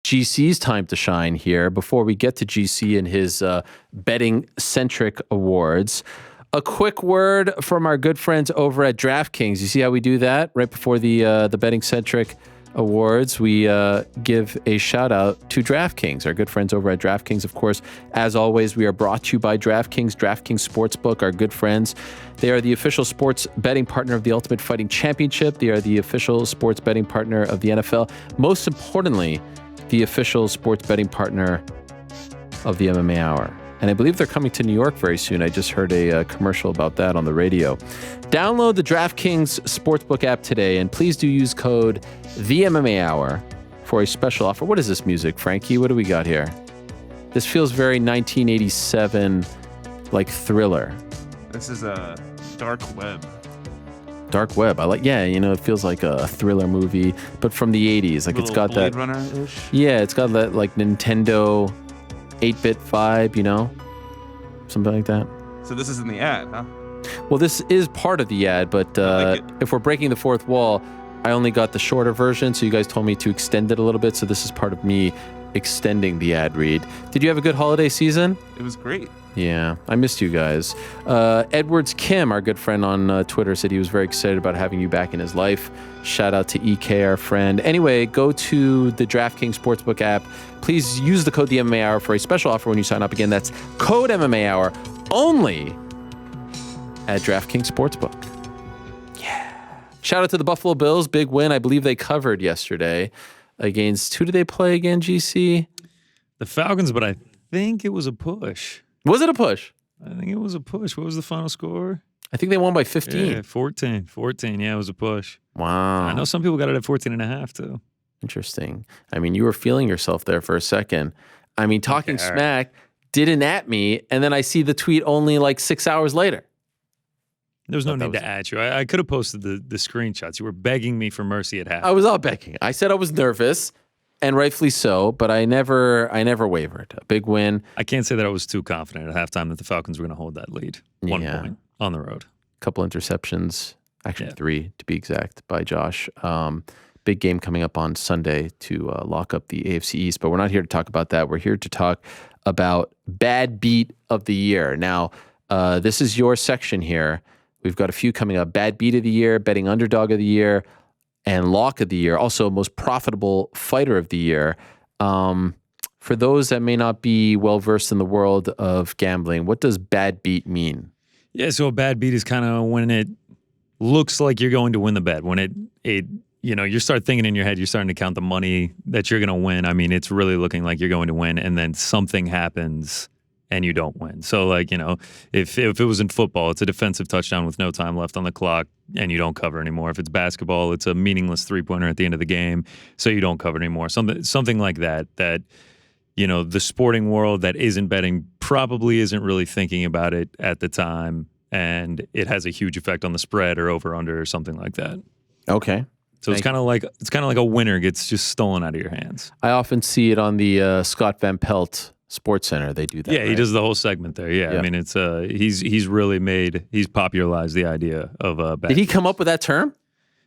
GC's time to shine here before we get to GC and his betting-centric awards. A quick word from our good friends over at DraftKings. You see how we do that? Right before the betting-centric awards, we give a shout-out to DraftKings, our good friends over at DraftKings. Of course, as always, we are brought to you by DraftKings Sportsbook, our good friends. They are the official sports betting partner of the Ultimate Fighting Championship. They are the official sports betting partner of the NFL. Most importantly, the official sports betting partner of the MMA Hour. And I believe they're coming to New York very soon. I just heard a commercial about that on the radio. Download the DraftKings Sportsbook app today, and please do use code THEMMAHour for a special offer. What is this music, Frankie? What do we got here? This feels very 1987, like Thriller. This is a Dark Web. Dark Web. It feels like a thriller movie, but from the 80s. Like it's got Blade that. Runner-ish. Yeah, it's got that like Nintendo 8-bit vibe, something like that. So this is in the ad, huh? Well, this is part of the ad, but if we're breaking the fourth wall, I only got the shorter version, so you guys told me to extend it a little bit, so this is part of me extending the ad read. Did you have a good holiday season? It was great. Yeah, I missed you guys. Edwards Kim, our good friend on Twitter, said he was very excited about having you back in his life. Shout out to EK, our friend. Anyway, go to the DraftKings Sportsbook app. Please use the code MMA Hour for a special offer when you sign up. Again, that's code MMA Hour only at DraftKings Sportsbook. Yeah. Shout out to the Buffalo Bills. Big win. I believe they covered yesterday against, who did they play again, GC? The Falcons, but I think it was a push. Was it a push? I think it was a push. What was the final score? I think they won by 15. Yeah, 14. Yeah, it was a push. Wow. I know some people got it at 14.5 too. Interesting. I mean, you were feeling yourself there for a second. I mean, talking smack didn't at me, and then I see the tweet only like 6 hours later. There was no need to at you. I could have posted the screenshots. You were begging me for mercy at half. I was all begging. I said I was nervous, and rightfully so, but I never wavered. A big win. I can't say that I was too confident at halftime that the Falcons were going to hold that lead. 1 point on the road. Couple interceptions, actually 3 to be exact, by Josh. Big game coming up on Sunday to lock up the AFC East, but we're not here to talk about that. We're here to talk about bad beat of the year. Now, this is your section here. We've got a few coming up. Bad beat of the year, betting underdog of the year, and lock of the year. Also, most profitable fighter of the year. For those that may not be well-versed in the world of gambling, what does bad beat mean? Yeah, so a bad beat is kind of when it looks like you're going to win the bet. When it you start thinking in your head, you're starting to count the money that you're going to win. I mean, it's really looking like you're going to win, and then something happens and you don't win. So, if it was in football, it's a defensive touchdown with no time left on the clock, and you don't cover anymore. If it's basketball, it's a meaningless three-pointer at the end of the game, so you don't cover anymore. Something like that, the sporting world that isn't betting probably isn't really thinking about it at the time, and it has a huge effect on the spread or over-under or something like that. Okay. So it's kind of like a winner gets just stolen out of your hands. I often see it on the Scott Van Pelt Sports Center. They do that. Yeah, right? He does the whole segment there. Yeah. I mean, it's he's popularized the idea of bad. Did he come up with that term?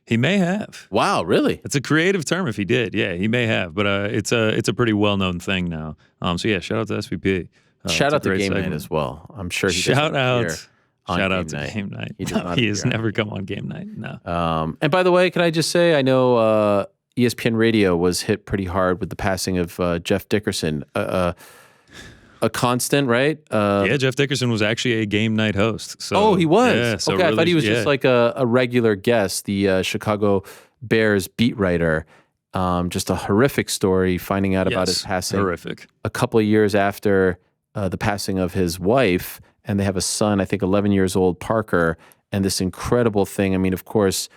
He may have. Wow, really? It's a creative term if he did. Yeah, he may have, but it's a pretty well-known thing now. So yeah, shout out to SVP. Shout out to Game Night as well. I'm sure he shout out to Game Night. He has never come on Game Night. No. And by the way, can I just say, I know ESPN Radio was hit pretty hard with the passing of Jeff Dickerson. A constant, right? Yeah, Jeff Dickerson was actually a Game Night host. So, he was? Yeah, so okay, really, I thought he was just like a regular guest, the Chicago Bears beat writer. Just a horrific story, finding out about his passing. Horrific. A couple of years after the passing of his wife, and they have a son, I think 11 years old, Parker, and this incredible thing. I mean, of course,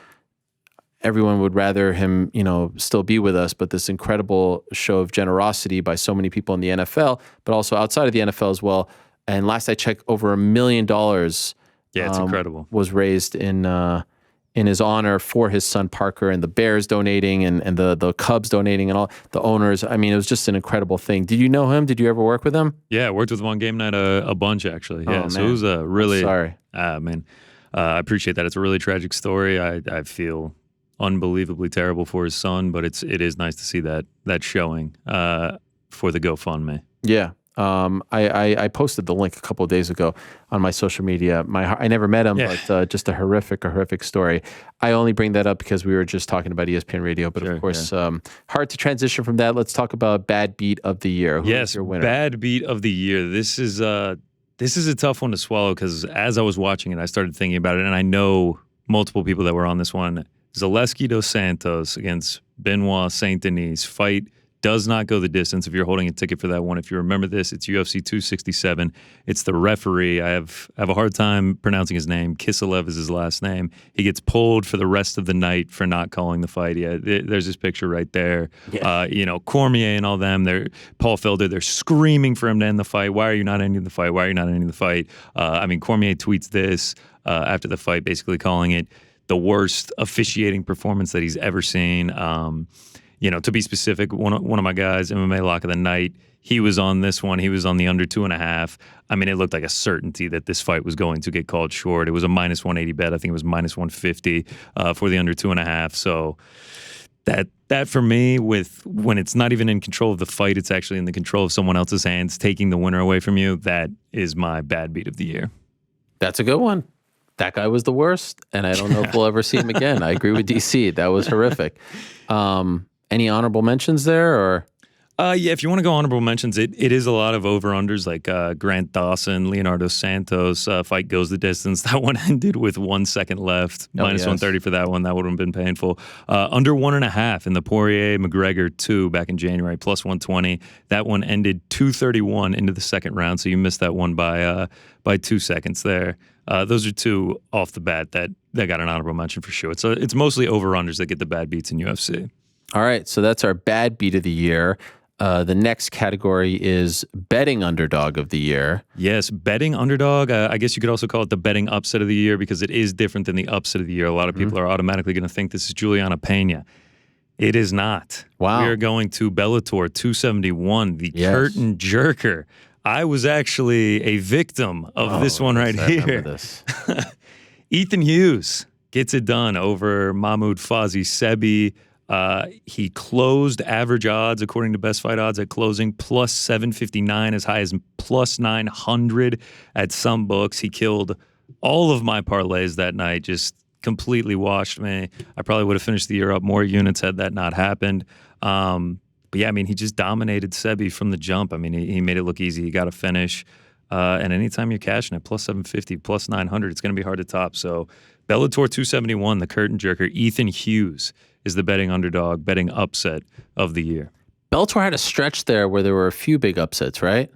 everyone would rather him, still be with us, but this incredible show of generosity by so many people in the NFL, but also outside of the NFL as well. And last I checked, over $1 million. Yeah, it's incredible. Was raised in his honor for his son Parker, and the Bears donating, and the Cubs donating, and all the owners. I mean, it was just an incredible thing. Did you know him? Did you ever work with him? Yeah, I worked with him on Game Night a bunch actually. Yeah, so it was a really. I'm sorry. I appreciate that. It's a really tragic story. I feel unbelievably terrible for his son, but it is nice to see that showing for the GoFundMe. Yeah. I posted the link a couple of days ago on my social media. I never met him, Yeah. but just a horrific story. I only bring that up because we were just talking about ESPN Radio, but Sure, of course, hard to transition from that. Let's talk about bad beat of the year. Who is your winner? Bad beat of the year. This is a tough one to swallow because as I was watching it, I started thinking about it, and I know multiple people that were on this one. Zaleski dos Santos against Benoit Saint Denis. Fight does not go the distance if you're holding a ticket for that one. If you remember this, it's UFC 267. It's the referee. I have a hard time pronouncing his name. Kiselev is his last name. He gets pulled for the rest of the night for not calling the fight. Yeah, there's this picture right there. Yeah. Cormier and all them, Paul Felder, they're screaming for him to end the fight. Why are you not ending the fight? Why are you not ending the fight? Cormier tweets this after the fight, basically calling it the worst officiating performance that he's ever seen. To be specific, one of my guys, MMA Lock of the Night, he was on this one. He was on the under 2.5. It looked like a certainty that this fight was going to get called short. It was a minus 180 bet. I think it was minus 150 for the under 2.5. So that for me, when it's not even in control of the fight, it's actually in the control of someone else's hands, taking the winner away from you. That is my bad beat of the year. That's a good one. That guy was the worst, and I don't know if we'll ever see him again. I agree with DC. That was horrific. Any honorable mentions there, or? If you want to go honorable mentions, it is a lot of over-unders like Grant Dawson, Leonardo Santos, fight goes the distance. That one ended with 1 second left, minus 130 for that one. That would have been painful. Under 1.5 in the Poirier-McGregor 2 back in January, plus 120. That one ended 231 into the second round, so you missed that one by 2 seconds there. Those are two off the bat that got an honorable mention for sure. It's mostly over-unders that get the bad beats in UFC. All right, so that's our bad beat of the year. The next category is betting underdog of the year. Yes, betting underdog. I guess you could also call it the betting upset of the year because it is different than the upset of the year. A lot of people are automatically going to think this is Juliana Pena. It is not. Wow. We are going to Bellator 271, the curtain jerker. I was actually a victim of this one right here. This. Ethan Hughes gets it done over Mahmoud Fazi Sebi. He closed average odds, according to Best Fight Odds, at closing plus 759, as high as plus 900 at some books. He killed all of my parlays that night, just completely washed me. I probably would have finished the year up more units had that not happened. But yeah, he just dominated Sebi from the jump. He made it look easy. He got a finish. And anytime you're cashing at plus 750, plus 900, it's going to be hard to top. So Bellator 271, the curtain jerker, Ethan Hughes is the betting underdog, betting upset of the year. Bellator had a stretch there where there were a few big upsets, right?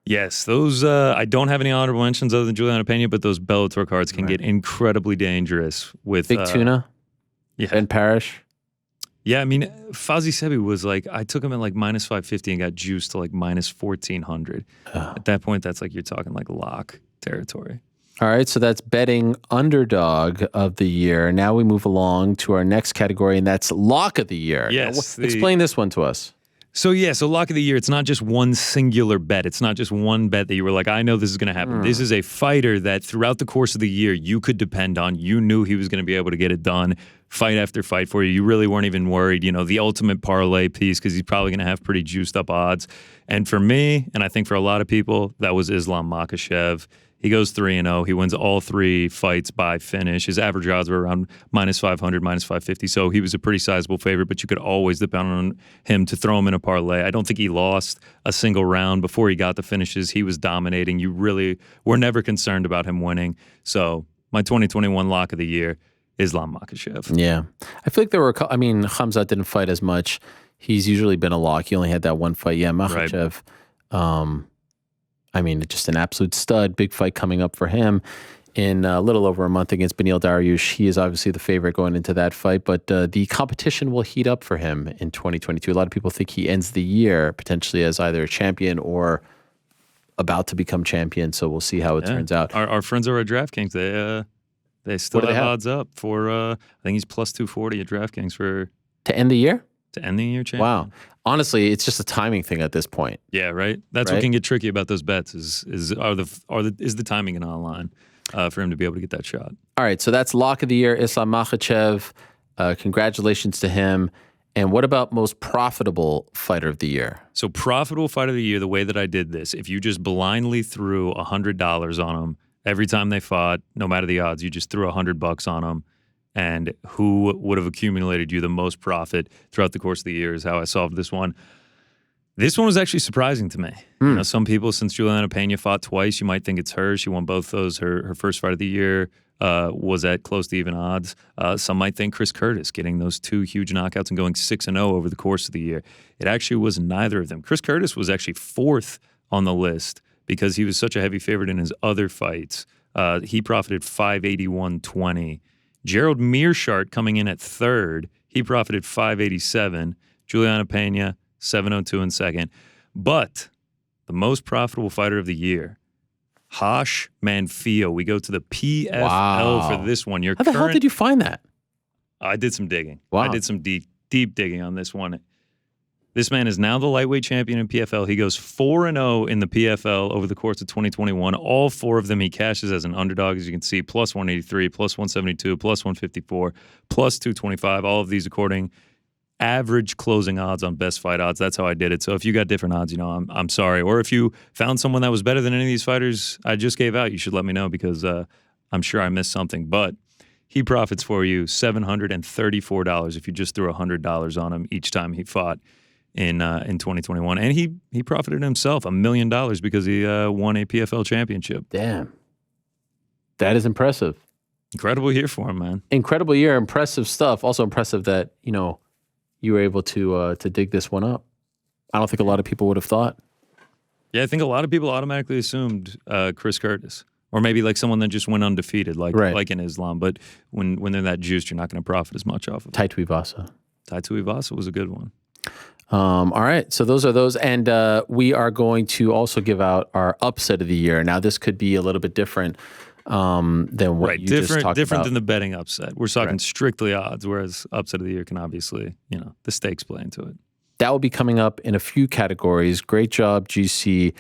Yes, those, I don't have any honorable mentions other than Juliana Pena, but those Bellator cards can get incredibly dangerous with... Big Tuna? Yeah. Ben Parrish? Yeah, Fazi Sebi was I took him at minus 550 and got juiced to minus 1,400. At that point, that's you're talking lock territory. All right, so that's betting underdog of the year. Now we move along to our next category, and that's lock of the year. Yes. Explain this one to us. So lock of the year, it's not just one singular bet. It's not just one bet that you were I know this is going to happen. This is a fighter that throughout the course of the year, you could depend on. You knew he was going to be able to get it done fight after fight for you. You really weren't even worried, the ultimate parlay piece, because he's probably going to have pretty juiced up odds. And for me, and I think for a lot of people, that was Islam Makhachev. He goes 3-0. He wins all 3 fights by finish. His average odds were around minus 500, minus 550. So he was a pretty sizable favorite, but you could always depend on him to throw him in a parlay. I don't think he lost a single round before he got the finishes. He was dominating. You really were never concerned about him winning. So my 2021 lock of the year, Islam Makhachev. Yeah. I feel like there were, Khamzat didn't fight as much. He's usually been a lock. He only had that one fight. Yeah, Makhachev. Right. Just an absolute stud. Big fight coming up for him in a little over a month against Beneil Dariush. He is obviously the favorite going into that fight, but the competition will heat up for him in 2022. A lot of people think he ends the year potentially as either a champion or about to become champion, so we'll see how it turns out. Our friends over at DraftKings, they still have odds up for, I think he's plus 240 at DraftKings for... To end the year? To end the year champion. Wow. Honestly, it's just a timing thing at this point. Yeah, right? That's what can get tricky about those bets is the timing in online for him to be able to get that shot. All right, so that's lock of the year, Islam Makhachev. Congratulations to him. And what about most profitable fighter of the year? So profitable fight of the year, the way that I did this, if you just blindly threw $100 on them every time they fought, no matter the odds, you just threw $100 on them, and who would have accumulated you the most profit throughout the course of the year is how I solved this one. This one was actually surprising to me. You know, some people, since Juliana Pena fought twice, you might think it's her. She won both those. Her first fight of the year was at close to even odds. Some might think Chris Curtis getting those 2 huge knockouts and going 6-0 over the course of the year. It actually was neither of them. Chris Curtis was actually 4th on the list because he was such a heavy favorite in his other fights. He profited $581.20. Gerald Mearshart coming in at 3rd. He profited $587. Juliana Pena, $702 in second. But the most profitable fighter of the year, Hosh Manfio. We go to the PFL for this one. How the hell did you find that? I did some digging. Wow. I did some deep digging on this one. This man is now the lightweight champion in PFL. He goes 4-0 in the PFL over the course of 2021. All 4 of them he cashes as an underdog, as you can see, plus 183, plus 172, plus 154, plus 225. All of these according average closing odds on best fight odds. That's how I did it. So if you got different odds, you know, I'm sorry. Or if you found someone that was better than any of these fighters I just gave out, you should let me know because I'm sure I missed something. But he profits for you $734 if you just threw $100 on him each time he fought in 2021. And he profited himself $1 million because he won a PFL championship. Damn. That is impressive. Incredible year for him, man. Incredible year. Impressive stuff. Also impressive that, you know, you were able to dig this one up. I don't think a lot of people would have thought. Yeah, I think a lot of people automatically assumed Chris Curtis. Or maybe like someone that just went undefeated, like in Islam. But when they're that juiced, you're not going to profit as much off of it. Tai Tuivasa. Tai Tuivasa was a good one. All right, so those are those. And we are going to also give out our upset of the year. Now, this could be a little bit different than what you just talked about. Different than the betting upset. We're talking strictly odds, whereas upset of the year can obviously, you know, the stakes play into it. That will be coming up in a few categories. Great job, GC,